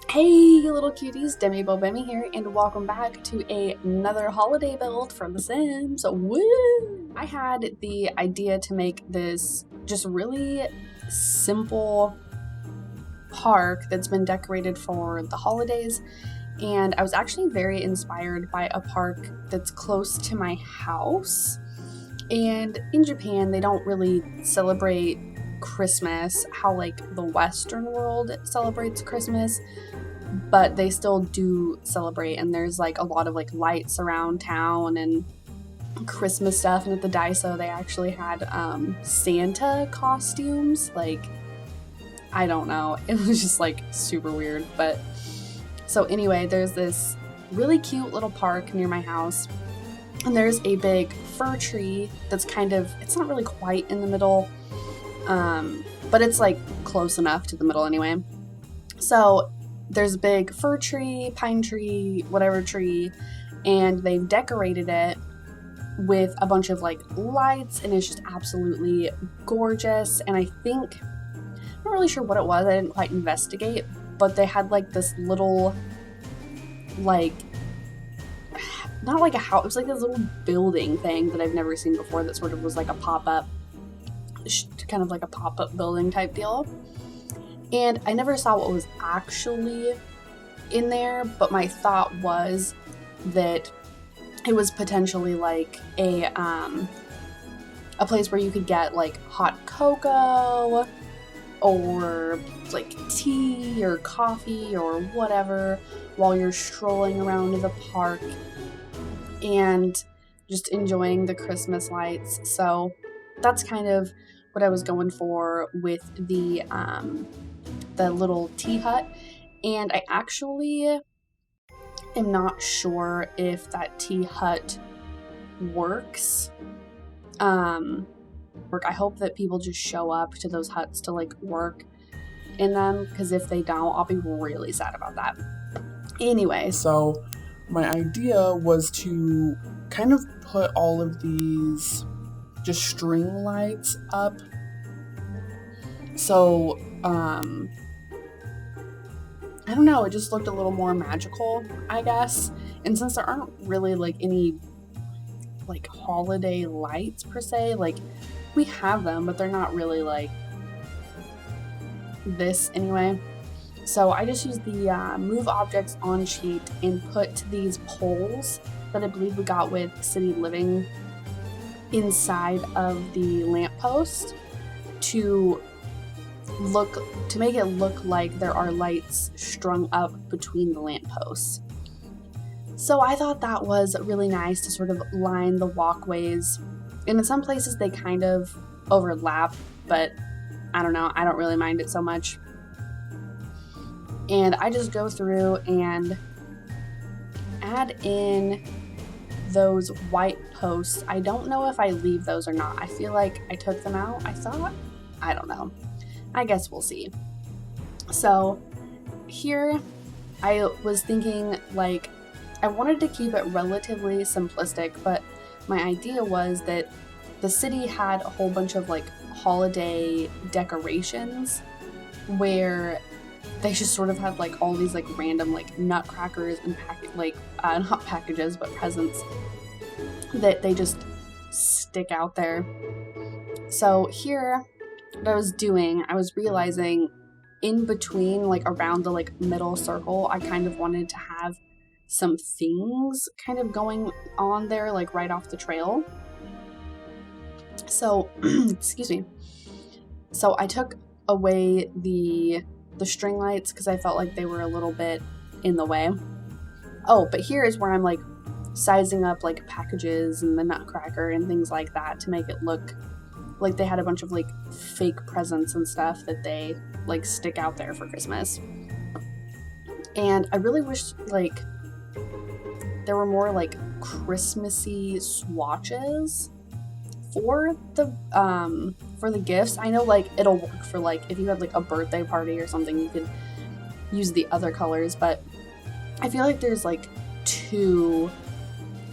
Hey little cuties, Demi Bemi here, and welcome back to another holiday build from The Sims. Woo! I had the idea to make this just really simple park that's been decorated for the holidays, and I was actually very inspired by a park that's close to my house. And in Japan, they don't really celebrate Christmas how like the Western world celebrates Christmas, but they still do celebrate, and there's like a lot of like lights around town and Christmas stuff. And at the Daiso they actually had Santa costumes. Like, I don't know, it was just like super weird. But so anyway, there's this really cute little park near my house, and there's a big fir tree that's kind of, it's not really quite in the middle, but it's like close enough to the middle anyway. So there's a big fir tree, pine tree, whatever tree, and they've decorated it with a bunch of like lights, and it's just absolutely gorgeous. And I think, I'm not really sure what it was, I didn't quite investigate, but they had like this little, like, not like a house, it was like this little building thing that I've never seen before that sort of was like a pop-up, kind of like a pop-up building type deal. And I never saw what was actually in there, but my thought was that it was potentially like a place where you could get like hot cocoa or like tea or coffee or whatever while you're strolling around the park and just enjoying the Christmas lights. So that's kind of what I was going for with the little tea hut. And I actually am not sure if that tea hut works. I hope that people just show up to those huts to like work in them, because if they don't, I'll be really sad about that. Anyway, so my idea was to kind of put all of these just string lights up. So I don't know, it just looked a little more magical, I guess. And since there aren't really like any like holiday lights per se, like we have them, but they're not really like this anyway. So I just used the move objects on sheet and put these poles that I believe we got with City Living inside of the lamppost to make it look like there are lights strung up between the lampposts. So I thought that was really nice to sort of line the walkways, and in some places they kind of overlap, but I don't know, I don't really mind it so much. And I just go through and add in those white posts. I don't know if I leave those or not. I feel like I took them out, I thought. I don't know. I guess we'll see. So here I was thinking, like, I wanted to keep it relatively simplistic, but my idea was that the city had a whole bunch of like holiday decorations where they just sort of had like all these like random like nutcrackers and not packages but presents that they just stick out there. So here, what I was doing, I was realizing in between, like around the like middle circle, I kind of wanted to have some things kind of going on there, like right off the trail. So, excuse me. So I took away the string lights because I felt like they were a little bit in the way. Oh, but here is where I'm like sizing up like packages and the nutcracker and things like that to make it look like they had a bunch of like fake presents and stuff that they like stick out there for Christmas. And I really wish like there were more like Christmassy swatches for the gifts. I know like it'll work for like if you had like a birthday party or something, you could use the other colors, but I feel like there's like 2,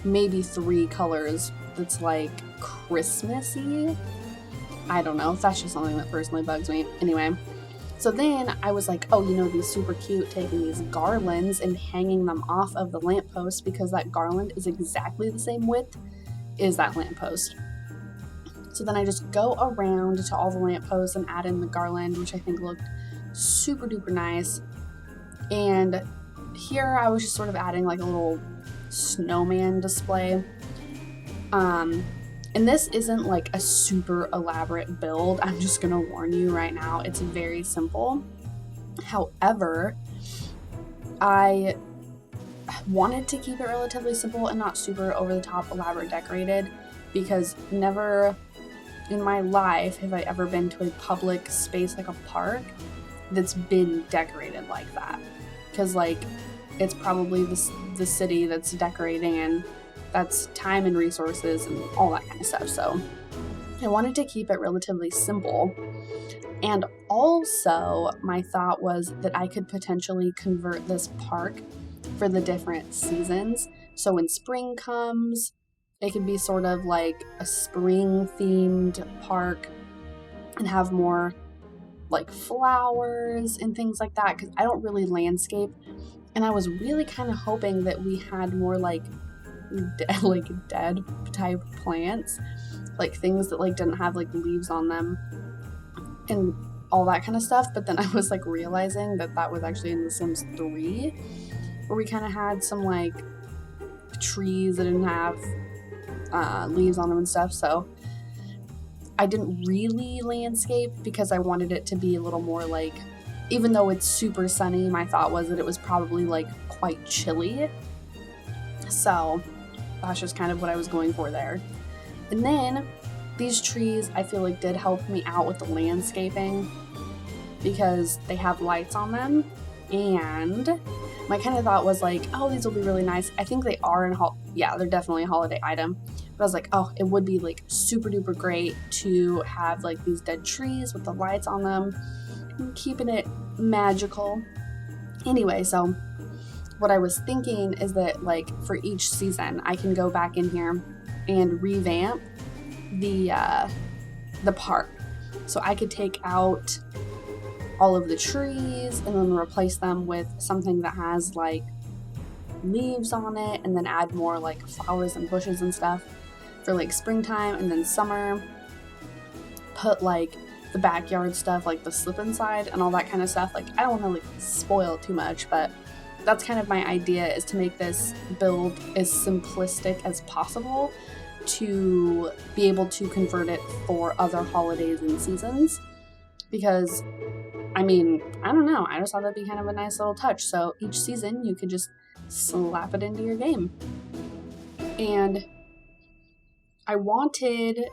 maybe 3 colors that's like Christmassy. I don't know, that's just something that personally bugs me. Anyway, So then I was like, oh, you know, these super cute, taking these garlands and hanging them off of the lamppost, because that garland is exactly the same width as that lamppost. So then I just go around to all the lampposts and add in the garland, which I think looked super duper nice. And here I was just sort of adding like a little snowman display. And this isn't like a super elaborate build. I'm just gonna warn you right now, it's very simple. However, I wanted to keep it relatively simple and not super over the top elaborate decorated, because never in my life have I ever been to a public space like a park that's been decorated like that. Because like, it's probably the city that's decorating, and that's time and resources and all that kind of stuff. So I wanted to keep it relatively simple. And also my thought was that I could potentially convert this park for the different seasons. So when spring comes, it could be sort of like a spring themed park and have more like flowers and things like that, because I don't really landscape. And I was really kind of hoping that we had more like dead type plants, like things that like didn't have like leaves on them and all that kind of stuff. But then I was like realizing that that was actually in The Sims 3, where we kind of had some like trees that didn't have leaves on them and stuff. So I didn't really landscape because I wanted it to be a little more like, even though it's super sunny, my thought was that it was probably like quite chilly. So that's just kind of what I was going for there. And then these trees, I feel like, did help me out with the landscaping because they have lights on them. And my kind of thought was like, oh, these will be really nice. I think they are they're definitely a holiday item. But I was like, oh, it would be like super duper great to have like these dead trees with the lights on them and keeping it magical. Anyway, so what I was thinking is that like for each season, I can go back in here and revamp the park. So I could take out all of the trees and then replace them with something that has like leaves on it, and then add more like flowers and bushes and stuff for like springtime. And then summer, put like the backyard stuff, like the slip inside and all that kind of stuff. Like, I don't want to like spoil too much, but that's kind of my idea, is to make this build as simplistic as possible to be able to convert it for other holidays and seasons. Because, I mean, I don't know, I just thought that'd be kind of a nice little touch. So each season you could just slap it into your game. And I wanted,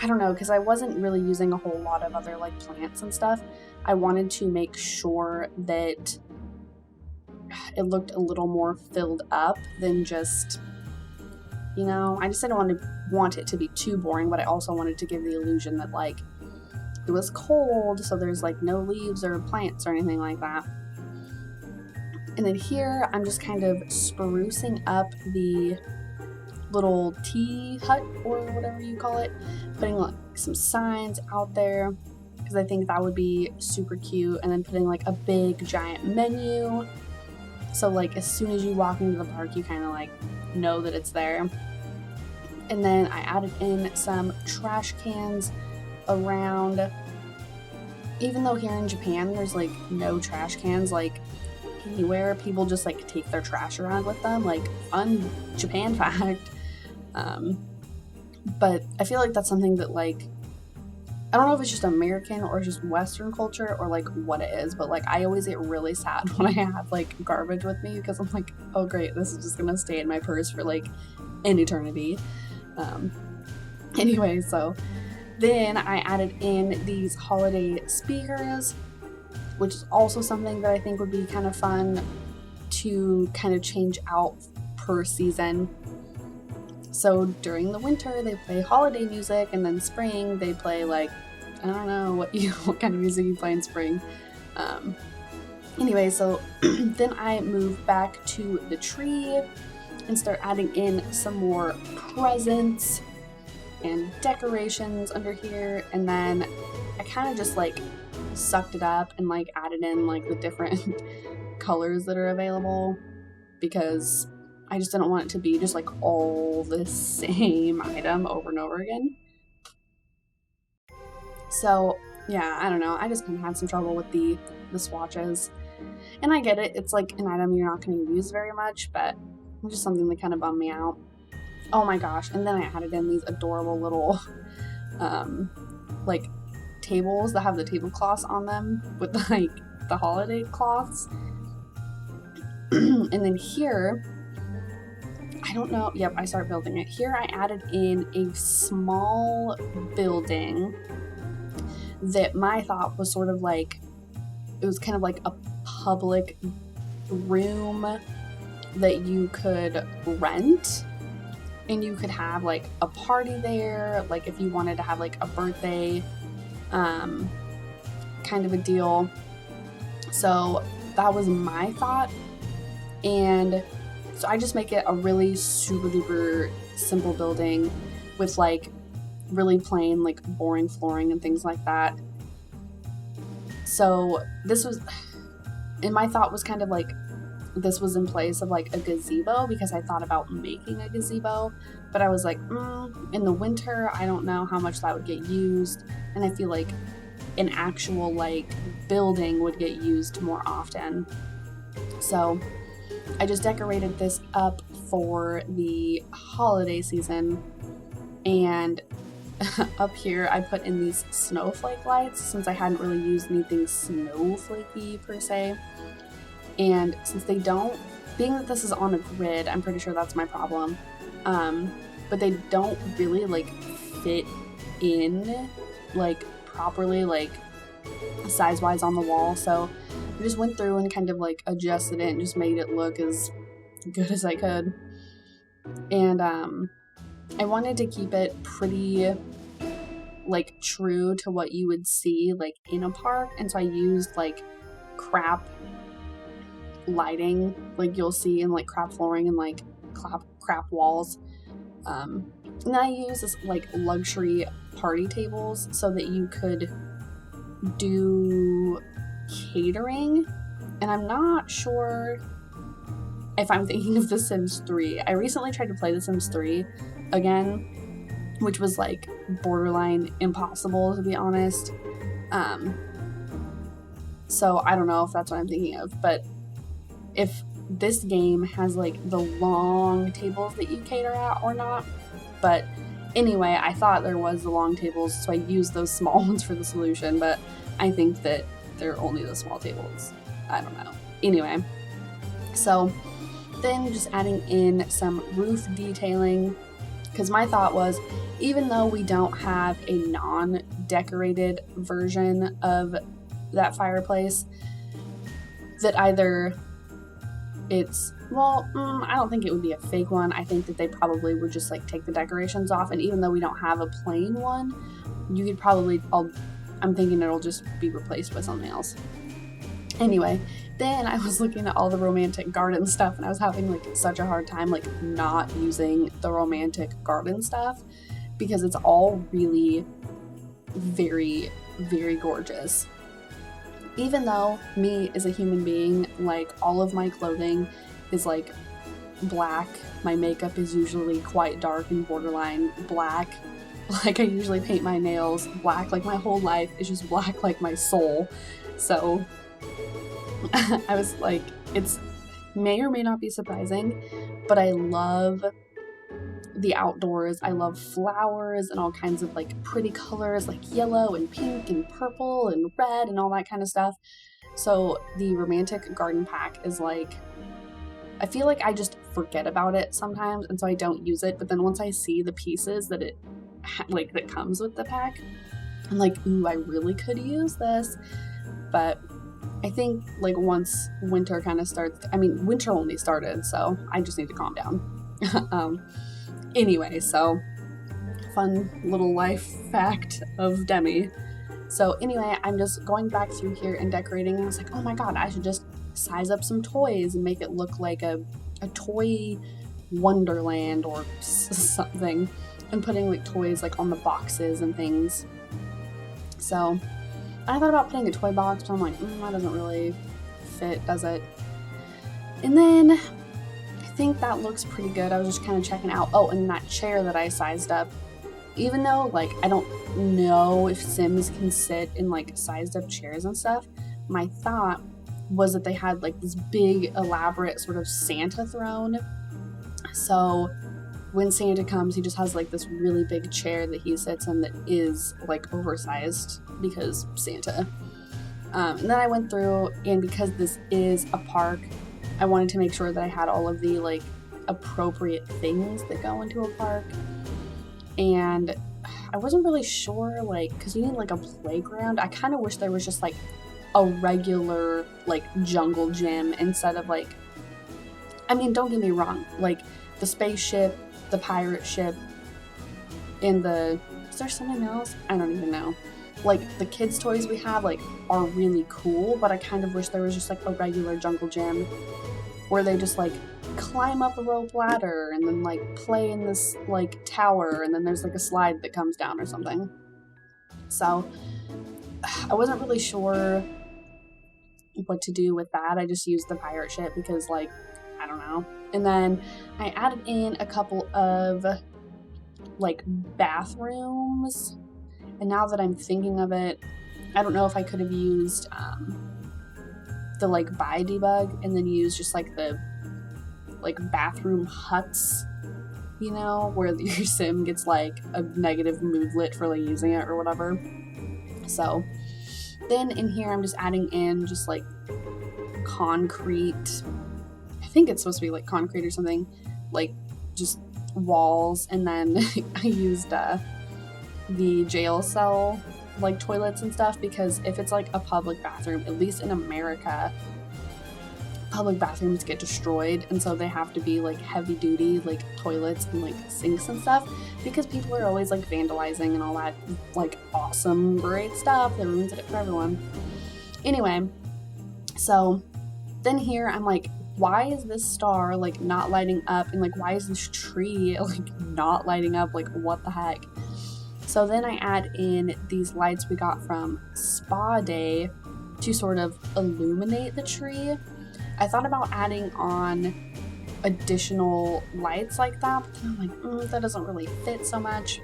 I don't know, because I wasn't really using a whole lot of other like plants and stuff. I wanted to make sure that it looked a little more filled up than just, you know, I just didn't want it to be too boring, but I also wanted to give the illusion that like it was cold, so there's like no leaves or plants or anything like that. And then here I'm just kind of sprucing up the little tea hut or whatever you call it, putting like some signs out there because I think that would be super cute, and then putting like a big giant menu, so like as soon as you walk into the park you kind of like know that it's there. And then I added in some trash cans around, even though here in Japan there's like no trash cans like anywhere. People just like take their trash around with them, like fun Japan fact. But I feel like that's something that like, I don't know if it's just American or just Western culture or like what it is, but like I always get really sad when I have like garbage with me, because I'm like, oh great, this is just gonna stay in my purse for like an eternity. Anyway, so then I added in these holiday speakers, which is also something that I think would be kind of fun to kind of change out per season. So during the winter they play holiday music, and then spring they play like, I don't know what kind of music you play in spring. Anyway, so then I move back to the tree and start adding in some more presents and decorations under here, and then I kind of just like sucked it up and like added in like the different colors that are available, because I just didn't want it to be just like all the same item over and over again. So yeah, I don't know, I just kind of had some trouble with the swatches. And I get it, it's like an item you're not going to use very much, but it's just something that kind of bummed me out. Oh my gosh, and then I added in these adorable little like tables that have the tablecloths on them with like the holiday cloths. And then here, I don't know, yep, I started building it. Here I added in a small building that my thought was sort of like, it was kind of like a public room that you could rent, and you could have like a party there, like if you wanted to have like a birthday kind of a deal. So that was my thought, and so I just make it a really super duper simple building with like really plain like boring flooring and things like that. So this was, and my thought was kind of like, this was in place of like a gazebo, because I thought about making a gazebo, but I was like, in the winter, I don't know how much that would get used, and I feel like an actual like building would get used more often. So I just decorated this up for the holiday season, and up here I put in these snowflake lights, since I hadn't really used anything snowflakey per se. And since they don't, being that this is on a grid, I'm pretty sure that's my problem, but they don't really like fit in like properly, like size wise on the wall. So I just went through and kind of like adjusted it and just made it look as good as I could. And I wanted to keep it pretty like true to what you would see like in a park, and so I used like crap lighting like you'll see in like crap flooring and like crap walls. And then I use this like luxury party tables so that you could do catering. And I'm not sure if I'm thinking of The Sims 3. I recently tried to play The Sims 3 again, which was like borderline impossible, to be honest. So I don't know if that's what I'm thinking of, but if this game has like the long tables that you cater at or not. But anyway, I thought there was the long tables, so I used those small ones for the solution, but I think that they're only the small tables. I don't know. Anyway, so then just adding in some roof detailing, because my thought was, even though we don't have a non-decorated version of that fireplace, that either it's, well, I don't think it would be a fake one. I think that they probably would just like take the decorations off, and even though we don't have a plain one, you could probably, I'm thinking it'll just be replaced with something else. Anyway, then I was looking at all the romantic garden stuff, and I was having like such a hard time like not using the romantic garden stuff, because it's all really very, very gorgeous. Even though me as a human being, like all of my clothing is like black, my makeup is usually quite dark and borderline black, like I usually paint my nails black, like my whole life is just black like my soul. So I was like, it's may or may not be surprising, but I love the outdoors. I love flowers and all kinds of like pretty colors, like yellow and pink and purple and red and all that kind of stuff. So the romantic garden pack is like, I feel like I just forget about it sometimes, and so I don't use it. But then once I see the pieces that it like that comes with the pack, I'm like, ooh, I really could use this. But I think like once winter kind of starts, I mean, winter only started, so I just need to calm down. Anyway, so fun little life fact of Demi. So anyway, I'm just going back through here and decorating, and I was like, oh my god, I should just size up some toys and make it look like a toy wonderland or something, and putting like toys like on the boxes and things. So I thought about putting a toy box, but I'm like, that doesn't really fit, does it? And then I think that looks pretty good. I was just kind of checking out. Oh, and that chair that I sized up, even though like I don't know if Sims can sit in like sized up chairs and stuff, my thought was that they had like this big elaborate sort of Santa throne. So when Santa comes, he just has like this really big chair that he sits in that is like oversized because Santa. And then I went through, and because this is a park, I wanted to make sure that I had all of the like appropriate things that go into a park. And I wasn't really sure, like, because you need like a playground. I kind of wish there was just like a regular like jungle gym instead of like, I mean, don't get me wrong, like the spaceship, the pirate ship, and is there something else? I don't even know. Like the kids' toys we have like are really cool, but I kind of wish there was just like a regular jungle gym where they just like climb up a rope ladder and then like play in this like tower, and then there's like a slide that comes down or something. So I wasn't really sure what to do with that. I just used the pirate ship because like, I don't know. And then I added in a couple of like bathrooms, and now that I'm thinking of it, I don't know if I could have used the like buy debug and then use just like the like bathroom huts, you know, where your sim gets like a negative moodlet for like using it or whatever. So then in here I'm just adding in just like concrete, I think it's supposed to be like concrete or something, like just walls, and then I used the jail cell like toilets and stuff, because if it's like a public bathroom, at least in America, public bathrooms get destroyed, and so they have to be like heavy duty like toilets and like sinks and stuff, because people are always like vandalizing and all that like awesome great stuff that ruins it for everyone. Anyway, so then here I'm like, why is this star like not lighting up, and like why is this tree like not lighting up, like what the heck? So then I add in these lights we got from Spa Day to sort of illuminate the tree. I thought about adding on additional lights like that, but then I'm like, that doesn't really fit so much.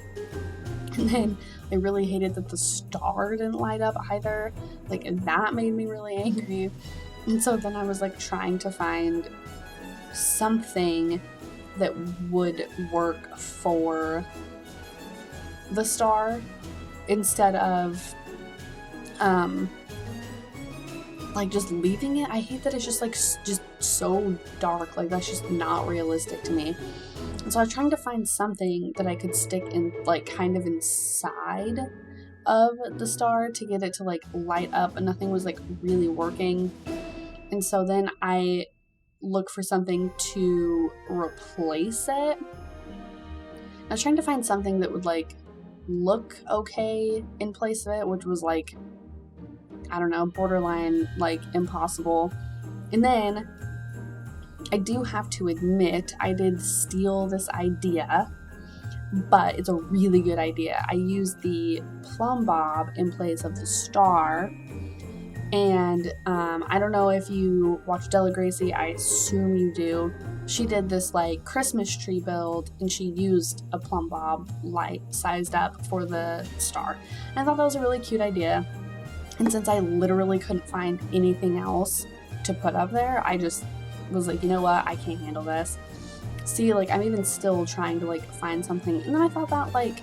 And then I really hated that the star didn't light up either. Like, that made me really angry. And so then I was like trying to find something that would work for the star instead of like just leaving it. I hate that it's just like just so dark, like that's just not realistic to me. And so I was trying to find something that I could stick in like kind of inside of the star to get it to like light up, and nothing was like really working. And so then I look for something to replace it. I was trying to find something that would like look okay in place of it, which was like, I don't know, borderline like impossible. And then I do have to admit, I did steal this idea, but it's a really good idea. I used the plumb bob in place of the star. And I don't know if you watch Della Gracie, I assume you do. She did this like Christmas tree build, and she used a plumb bob light sized up for the star. And I thought that was a really cute idea. And since I literally couldn't find anything else to put up there, I just was like, you know what, I can't handle this. See, like I'm even still trying to like find something. And then I thought that like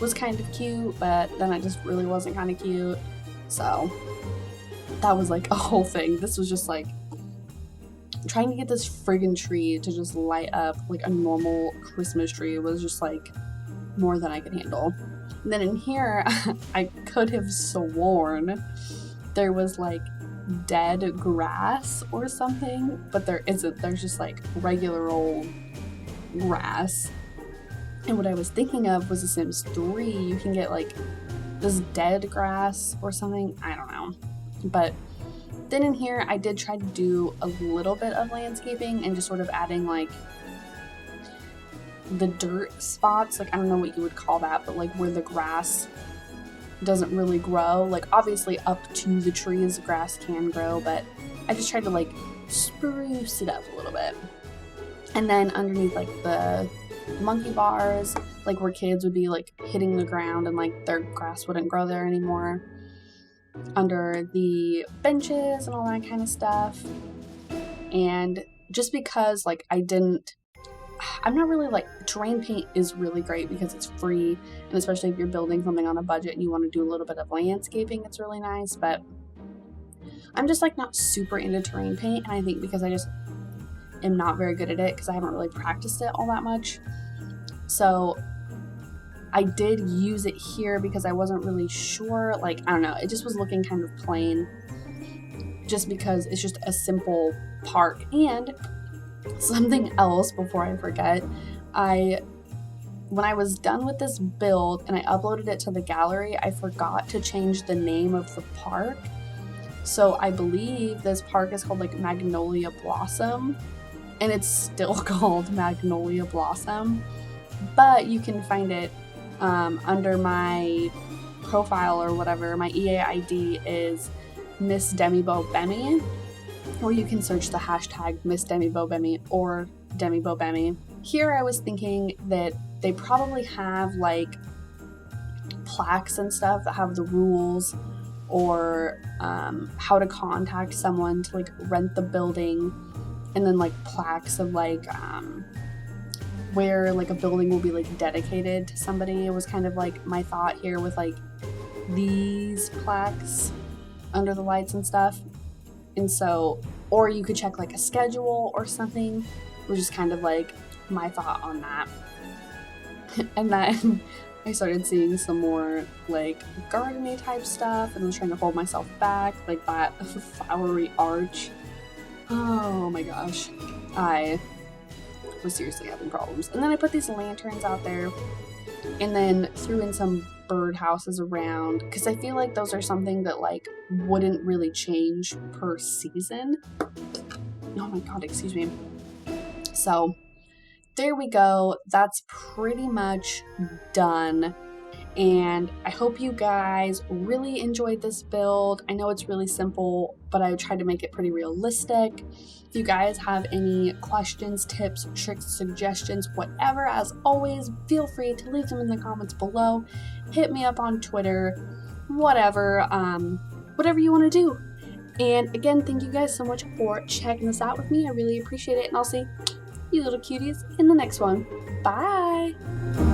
was kind of cute, but then it just really wasn't kind of cute. So that was like a whole thing. This was just like trying to get this friggin' tree to just light up like a normal Christmas tree was just like more than I could handle. And then in here, I could have sworn there was like dead grass or something, but there isn't. There's just like regular old grass. And what I was thinking of was The Sims 3. You can get like this dead grass or something. I don't know. But then in here, I did try to do a little bit of landscaping and just sort of adding like the dirt spots. Like, I don't know what you would call that, but like where the grass doesn't really grow. Like, obviously up to the trees, grass can grow, but I just tried to like spruce it up a little bit. And then underneath like the monkey bars, like where kids would be like hitting the ground and like their grass wouldn't grow there anymore. Under the benches and all that kind of stuff. And just because like I'm not really like, terrain paint is really great because it's free, and especially if you're building something on a budget and you want to do a little bit of landscaping, it's really nice. But I'm just like not super into terrain paint, and I think because I just am not very good at it because I haven't really practiced it all that much. So I did use it here because I wasn't really sure, like, I don't know, it just was looking kind of plain just because it's just a simple park. And something else before I forget, when I was done with this build and I uploaded it to the gallery, I forgot to change the name of the park. So I believe this park is called like Magnolia Blossom, and it's still called Magnolia Blossom, but you can find it under my profile or whatever. My EA ID is missdemibobemi, or you can search the hashtag missdemibobemi or demibobemi. Here I was thinking that they probably have like plaques and stuff that have the rules, or how to contact someone to like rent the building, and then like plaques of like where like a building will be like dedicated to somebody. It was kind of like my thought here with like these plaques under the lights and stuff. And so, or you could check like a schedule or something, which is kind of like my thought on that. And then I started seeing some more like gardening type stuff, and I was trying to hold myself back, like that flowery arch. Oh my gosh, I was seriously having problems. And then I put these lanterns out there, and then threw in some bird houses around, because I feel like those are something that like wouldn't really change per season. Oh my god, excuse me. So there we go. That's pretty much done. And I hope you guys really enjoyed this build. I know it's really simple, but I tried to make it pretty realistic. If you guys have any questions, tips, tricks, suggestions, whatever, as always, feel free to leave them in the comments below. Hit me up on Twitter, whatever you want to do. And again, thank you guys so much for checking this out with me. I really appreciate it, and I'll see you little cuties in the next one. Bye!